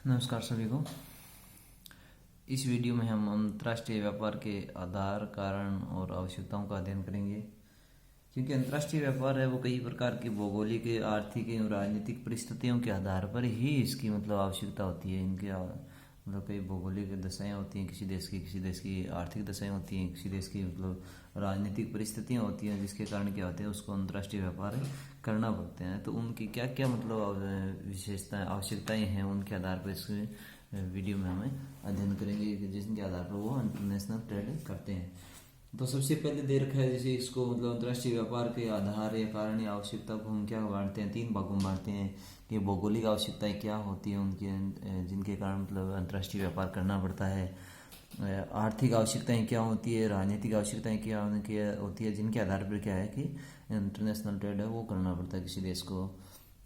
नमस्कार सभी को। इस वीडियो में हम अंतर्राष्ट्रीय व्यापार के आधार, कारण और आवश्यकताओं का अध्ययन करेंगे। क्योंकि अंतर्राष्ट्रीय व्यापार है वो कई प्रकार की भौगोलिक, आर्थिक और राजनीतिक परिस्थितियों के आधार पर ही इसकी आवश्यकता होती है। इनके कई भौगोलिक दशाएं होती हैं किसी देश की आर्थिक दशाएं होती हैं, किसी देश की राजनीतिक परिस्थितियां होती हैं, जिसके कारण क्या होते हैं उसको अंतर्राष्ट्रीय व्यापार करना पड़ते हैं। तो उनकी क्या क्या विशेषताएं, आवश्यकताएं हैं, उनके आधार पर इस वीडियो में हमें अध्ययन करेंगे कि जिसके आधार पर वो इंटरनेशनल ट्रेड करते हैं। तो सबसे पहले दे रखा है जैसे इसको अंतर्राष्ट्रीय व्यापार के आधार या कारण या आवश्यकता को हम क्या बांटते हैं, 3 भागों में बांटते हैं कि भौगोलिक आवश्यकताएं क्या होती हैं उनके, जिनके कारण अंतर्राष्ट्रीय व्यापार करना पड़ता है। आर्थिक आवश्यकताएं क्या होती है, राजनीतिक आवश्यकताएं क्या होती है, जिनके आधार पर क्या है कि इंटरनेशनल ट्रेड है वो करना पड़ता है किसी देश को।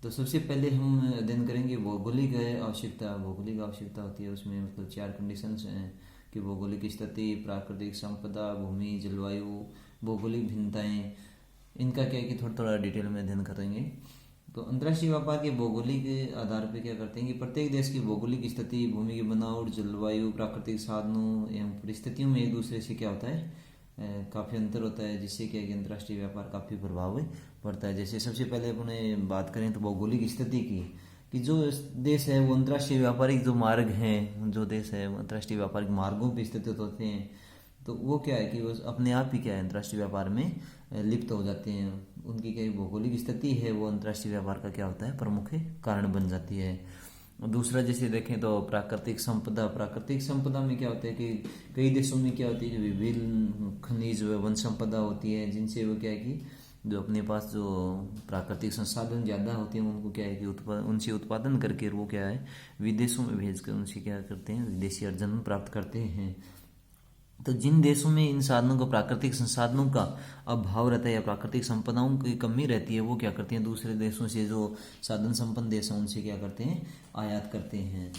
तो सबसे पहले हम अध्ययन करेंगे भौगोलिक आवश्यकता। भौगोलिक आवश्यकता होती है उसमें 4 कंडीशंस हैं कि भौगोलिक स्थिति, प्राकृतिक संपदा, भूमि, जलवायु, भौगोलिक भिन्नताएं। इनका क्या है कि थोड़ा थोड़ा डिटेल में अध्ययन करेंगे। तो अंतर्राष्ट्रीय व्यापार के भौगोलिक आधार पर क्या करते हैं कि प्रत्येक देश की भौगोलिक स्थिति, भूमि की बनावट, जलवायु, प्राकृतिक साधनों एवं परिस्थितियों में एक दूसरे से क्या होता है काफ़ी अंतर होता है, जिससे क्या कि अंतर्राष्ट्रीय व्यापार काफ़ी प्रभाव पड़ता है। जैसे सबसे पहले अपने बात करें तो भौगोलिक स्थिति की, कि जो देश है वो अंतर्राष्ट्रीय व्यापारिक जो मार्ग हैं, जो देश है अंतर्राष्ट्रीय व्यापारिक मार्गों पर स्थित होते हैं, तो वो क्या है कि वो अपने आप ही क्या है अंतर्राष्ट्रीय व्यापार में लिप्त हो जाते हैं। उनकी क्या भौगोलिक स्थिति है वो अंतर्राष्ट्रीय व्यापार का क्या होता है प्रमुख कारण बन जाती है। दूसरा जैसे देखें तो प्राकृतिक संपदा। प्राकृतिक संपदा में क्या होता है कि कई देशों में क्या होती है कि विभिन्न खनिज व वन संपदा होती है, जिनसे वो क्या है कि जो अपने पास जो प्राकृतिक संसाधन ज़्यादा होते हैं उनको क्या है कि उनसे उत्पादन करके वो क्या है विदेशों में भेज कर उनसे क्या करते हैं विदेशी अर्जन प्राप्त करते हैं। तो जिन देशों में इन साधनों को, प्राकृतिक संसाधनों का अभाव रहता है या प्राकृतिक संपदाओं की कमी रहती है, वो क्या करते हैं दूसरे देशों से जो साधन संपन्न देश हैं उनसे क्या करते हैं आयात करते हैं।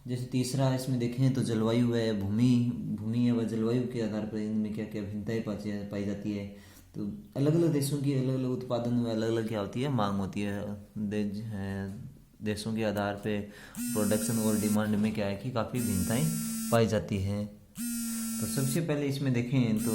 जैसे तीसरा इसमें देखें तो जलवायु है, भूमि है व जलवायु के आधार पर इनमें क्या क्या भिन्नताएं पाई जाती है। तो अलग अलग देशों की अलग अलग उत्पादन में अलग अलग क्या होती है मांग होती है। देशों के आधार पे प्रोडक्शन और डिमांड में क्या है कि काफ़ी भिन्नताएं पाई जाती हैं। तो सबसे पहले इसमें देखें तो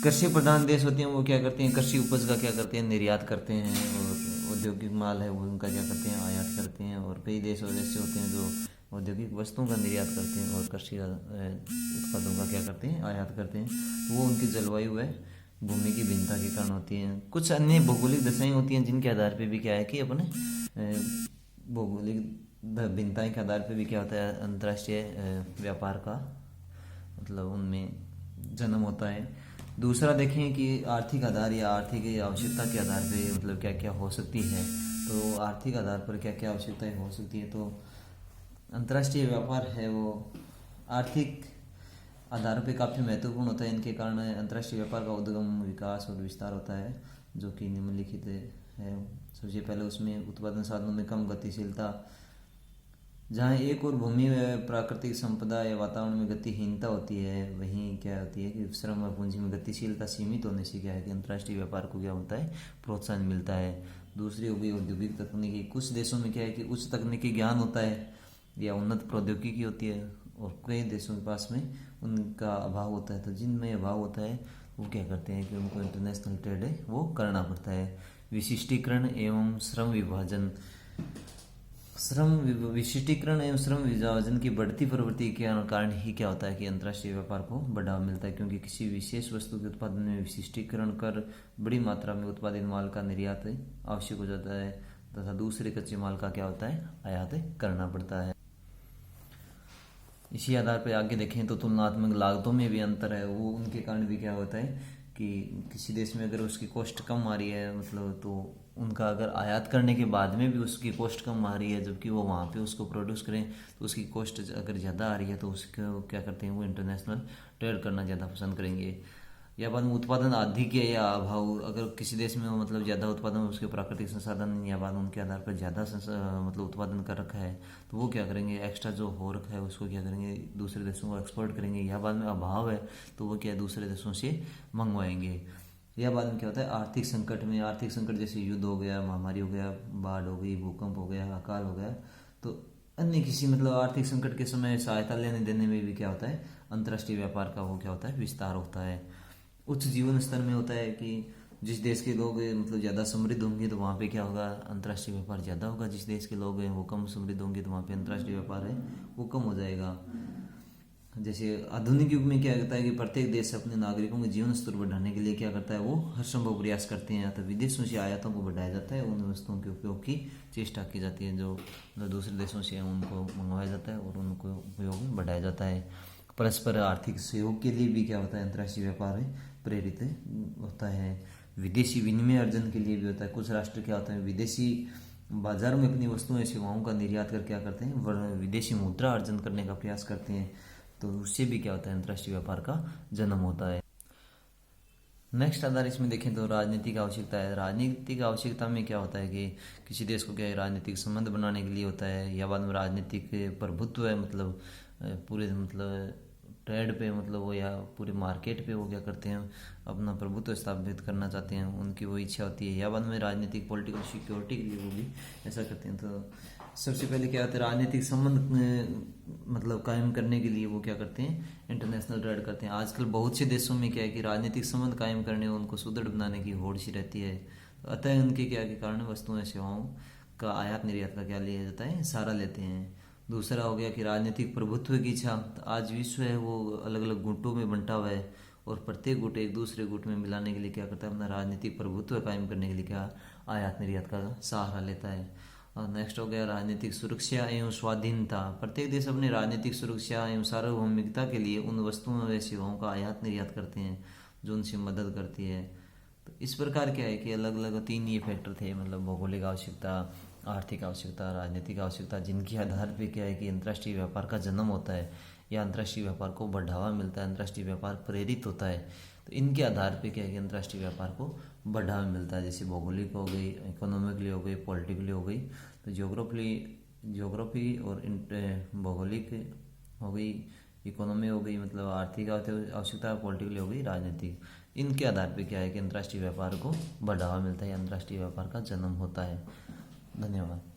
कृषि प्रधान देश होते हैं वो क्या करते हैं कृषि उपज का क्या करते हैं निर्यात करते हैं, और औद्योगिक माल है वो उनका क्या करते हैं आयात करते हैं। और कई देश ऐसे होते हैं जो औद्योगिक वस्तुओं का निर्यात करते हैं और कृषि उत्पादों का क्या करते हैं आयात करते हैं। तो वो उनकी जलवायु है, भूमि की भिन्नता के कारण होती हैं। कुछ अन्य भौगोलिक दशाएं होती हैं जिनके आधार पर भी क्या है कि अपने भौगोलिक भिन्नताएं के आधार पर भी क्या होता है अंतर्राष्ट्रीय व्यापार का उनमें जन्म होता है। दूसरा देखें कि आर्थिक आधार या आर्थिक आवश्यकता के आधार पे क्या क्या हो सकती है। तो आर्थिक आधार पर क्या क्या आवश्यकताएं हो सकती है, तो अंतर्राष्ट्रीय व्यापार है वो आर्थिक आधार पे काफ़ी महत्वपूर्ण होता है। इनके कारण अंतर्राष्ट्रीय व्यापार का उद्गम, विकास और विस्तार होता है, जो कि निम्नलिखित है। सबसे पहले उसमें उत्पादन साधनों में कम गतिशीलता, जहाँ एक और भूमि व प्राकृतिक संपदा या वातावरण में गतिहीनता होती है, वहीं क्या होती है कि श्रम व पूंजी में गतिशीलता सीमित होने से क्या है कि अंतर्राष्ट्रीय व्यापार को क्या होता है प्रोत्साहन मिलता है। दूसरी हो गई औद्योगिक तकनीकी। कुछ देशों में क्या है कि उच्च तकनीकी ज्ञान होता है या उन्नत प्रौद्योगिकी होती है, और कई देशों के पास में उनका अभाव होता है। तो जिनमें अभाव होता है वो क्या करते हैं कि उनको इंटरनेशनल ट्रेड है वो करना पड़ता है। विशिष्टीकरण एवं श्रम विभाजन। विशिष्टीकरण एवं श्रम विभाजन की बढ़ती प्रवृत्ति के कारण ही क्या होता है कि अंतर्राष्ट्रीय व्यापार को बढ़ावा मिलता है, क्योंकि किसी विशेष वस्तु के उत्पादन में विशिष्टीकरण कर बड़ी मात्रा में उत्पादित माल का निर्यात आवश्यक हो जाता है तथा दूसरे कच्चे माल का क्या होता है आयात करना पड़ता है। इसी आधार पर आगे देखें तो तुलनात्मक लागतों में भी अंतर है। वो उनके कारण भी क्या होता है कि किसी देश में अगर उसकी कॉस्ट कम आ रही है तो उनका अगर आयात करने के बाद में भी उसकी कॉस्ट कम आ रही है, जबकि वो वहाँ पे उसको प्रोड्यूस करें तो उसकी कॉस्ट अगर ज़्यादा आ रही है, तो उसको क्या करते हैं वो इंटरनेशनल ट्रेड करना ज़्यादा पसंद करेंगे। या बाद में उत्पादन अधिक है या अभाव, अगर किसी देश में ज़्यादा उत्पादन उसके प्राकृतिक संसाधन या बाद उनके आधार पर ज़्यादा उत्पादन कर रखा है, तो वो क्या करेंगे एक्स्ट्रा जो हो रखा है उसको क्या करेंगे दूसरे देशों को एक्सपोर्ट करेंगे। या बाद में अभाव है तो वो क्या दूसरे देशों से मंगवाएंगे। या बाद में क्या होता है, आर्थिक संकट में, आर्थिक संकट जैसे युद्ध हो गया, महामारी हो गया, बाढ़ हो गई, भूकंप हो गया, अकाल हो गया, तो अन्य किसी मतलब आर्थिक संकट के समय सहायता लेने देने में भी क्या होता है, अंतर्राष्ट्रीय व्यापार का वो क्या होता है, विस्तार होता है। उच्च जीवन स्तर में होता है कि जिस देश के लोग मतलब ज़्यादा समृद्ध होंगे तो वहाँ पे क्या होगा, अंतर्राष्ट्रीय व्यापार ज़्यादा होगा। जिस देश के लोग हैं वो कम समृद्ध होंगे तो वहाँ पे अंतर्राष्ट्रीय व्यापार है वो कम हो जाएगा। जैसे आधुनिक युग में क्या करता है कि प्रत्येक देश अपने नागरिकों के जीवन स्तर बढ़ाने के लिए क्या करता है, वो हर संभव प्रयास करते हैं, तो विदेशों से आयातों को बढ़ाया जाता है, उन वस्तुओं के उपयोग की चेष्टा की जाती है जो दूसरे देशों से उनको मंगवाया जाता है और उनको उपयोग बढ़ाया जाता है। परस्पर आर्थिक सहयोग के लिए भी क्या होता है, अंतर्राष्ट्रीय व्यापार प्रेरित होता है। विदेशी विनिमय अर्जन के लिए भी होता है। कुछ राष्ट्र क्या होता है, विदेशी बाजार में अपनी वस्तुएं सेवाओं का निर्यात कर क्या करते हैं, विदेशी मुद्रा अर्जन करने का प्रयास करते हैं, तो उससे भी क्या होता है, अंतर्राष्ट्रीय व्यापार का जन्म होता है। नेक्स्ट आधार इसमें देखें तो राजनीतिक आवश्यकता है। राजनीतिक आवश्यकता में क्या होता है कि किसी देश को क्या है, राजनीतिक संबंध बनाने के लिए होता है, या बाद में राजनीतिक प्रभुत्व है, मतलब पूरे मतलब ट्रेड पे मतलब वो, या पूरे मार्केट पे वो क्या करते हैं, अपना प्रभुत्व स्थापित करना चाहते हैं, उनकी वो इच्छा होती है, या बाद में राजनीतिक पॉलिटिकल सिक्योरिटी के लिए वो भी ऐसा करते हैं। तो सबसे पहले क्या होता है, राजनीतिक संबंध मतलब कायम करने के लिए वो क्या करते हैं, इंटरनेशनल ट्रेड करते हैं। आजकल बहुत से देशों में क्या है कि राजनीतिक संबंध कायम करने, उनको सुदृढ़ बनाने की होड़ सी रहती है, अतः उनके क्या के कारण वस्तुएं सेवाओं का आयात निर्यात का क्या लिया जाता है, सहारा लेते हैं। दूसरा हो गया कि राजनीतिक प्रभुत्व की इच्छा। आज विश्व है वो अलग अलग गुटों में बंटा हुआ है, और प्रत्येक गुट एक दूसरे गुट में मिलाने के लिए क्या करता है, अपना राजनीतिक प्रभुत्व कायम करने के लिए क्या आयात निर्यात का सहारा लेता है। और नेक्स्ट हो गया राजनीतिक सुरक्षा एवं स्वाधीनता। प्रत्येक देश अपनी राजनीतिक सुरक्षा एवं सार्वभौमिकता के लिए उन वस्तुओं व सेवाओं का आयात निर्यात करते हैं जो उनसे मदद करती है। तो इस प्रकार क्या है कि अलग अलग 3 ये फैक्टर थे, मतलब भौगोलिक आवश्यकता, आर्थिक आवश्यकता, राजनीतिक आवश्यकता, जिनके आधार पर क्या है कि अंतर्राष्ट्रीय व्यापार का जन्म होता है, या अंतर्राष्ट्रीय व्यापार को बढ़ावा मिलता है, अंतर्राष्ट्रीय व्यापार प्रेरित होता है। तो इनके आधार पे क्या है कि अंतर्राष्ट्रीय व्यापार को बढ़ावा मिलता है। जैसे भौगोलिक हो गई, इकोनॉमिकली हो गई, पॉलिटिकली हो गई, तो ज्योग्राफी और भौगोलिक हो गई, इकोनॉमी हो गई मतलब आर्थिक आवश्यकता, पॉलिटिकली हो गई राजनीतिक। इनके आधार पे क्या है कि अंतर्राष्ट्रीय व्यापार को बढ़ावा मिलता है, अंतर्राष्ट्रीय व्यापार का जन्म होता है। धन्यवाद।